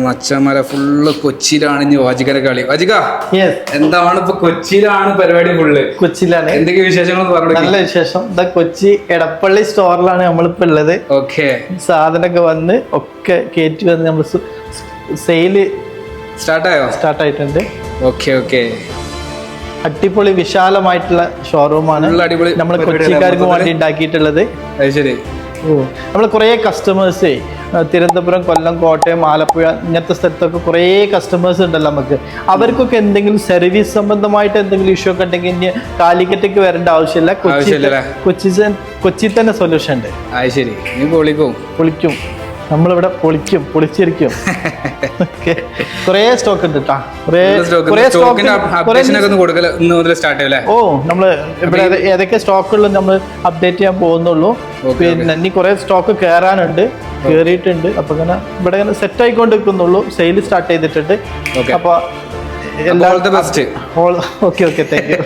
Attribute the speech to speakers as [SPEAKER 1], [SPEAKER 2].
[SPEAKER 1] മച്ചന്മാരെ ഫുള്ള് കൊച്ചിയിലാണ് ഇനി വാജികരെ കളി. വാജിക എന്താണ് ഇപ്പൊ കൊച്ചിയിലാണ് പരിപാടി ഫുള്ള്?
[SPEAKER 2] കൊച്ചിയിലാണ്.
[SPEAKER 1] എന്തൊക്കെ വിശേഷങ്ങൾ പറഞ്ഞു?
[SPEAKER 2] നല്ല വിശേഷം. കൊച്ചി എടപ്പള്ളി സ്റ്റോറിലാണ് നമ്മളിപ്പോ ഉള്ളത്.
[SPEAKER 1] ഓക്കെ,
[SPEAKER 2] സാധനമൊക്കെ വന്ന് ഒക്കെ കയറ്റി വന്ന് നമ്മൾ സെയില് സ്റ്റാർട്ടായിട്ടുണ്ട്.
[SPEAKER 1] ഓക്കെ ഓക്കെ,
[SPEAKER 2] അടിപൊളി വിശാലമായിട്ടുള്ള ഷോറൂമാണ് നമ്മൾ കൊച്ചിക്കാർക്ക് വേണ്ടി ഉണ്ടാക്കിയിട്ടുള്ളത്.
[SPEAKER 1] ശരി.
[SPEAKER 2] നമ്മൾ കുറേ കസ്റ്റമേഴ്സേ തിരുവനന്തപുരം, കൊല്ലം, കോട്ടയം, ആലപ്പുഴ ഇങ്ങനത്തെ സ്ഥലത്തൊക്കെ കുറേ കസ്റ്റമേഴ്സ് ഉണ്ടല്ലോ നമുക്ക്. അവർക്കൊക്കെ എന്തെങ്കിലും സർവീസ് സംബന്ധമായിട്ട് എന്തെങ്കിലും ഇഷ്യൂ ഒക്കെ ഉണ്ടെങ്കിൽ ഇനി കാലിക്കറ്റേക്ക് വരേണ്ട ആവശ്യമില്ല. കൊച്ചി തന്നെ സൊല്യൂഷൻ ഉണ്ട്.
[SPEAKER 1] ശരി, പൊളിക്കും.
[SPEAKER 2] നമ്മളിവിടെ പൊളിച്ചിരിക്കും. കുറേ സ്റ്റോക്ക് ഉണ്ട് കേട്ടോ. ഓ, നമ്മള് ഇവിടെ ഏതൊക്കെ സ്റ്റോക്കുകൾ നമ്മൾ അപ്ഡേറ്റ് ചെയ്യാൻ പോകുന്നുള്ളൂ. പിന്നെ ഇനി കുറെ സ്റ്റോക്ക് കേറിയിട്ടുണ്ട്. അപ്പൊ ഇങ്ങനെ ഇവിടെ ഇങ്ങനെ സെറ്റ് ആയിക്കൊണ്ടിരിക്കുന്നുള്ളൂ. സെയിൽ സ്റ്റാർട്ട് ചെയ്തിട്ടുണ്ട്. അപ്പൊ
[SPEAKER 1] ഓക്കെ, താങ്ക് യു.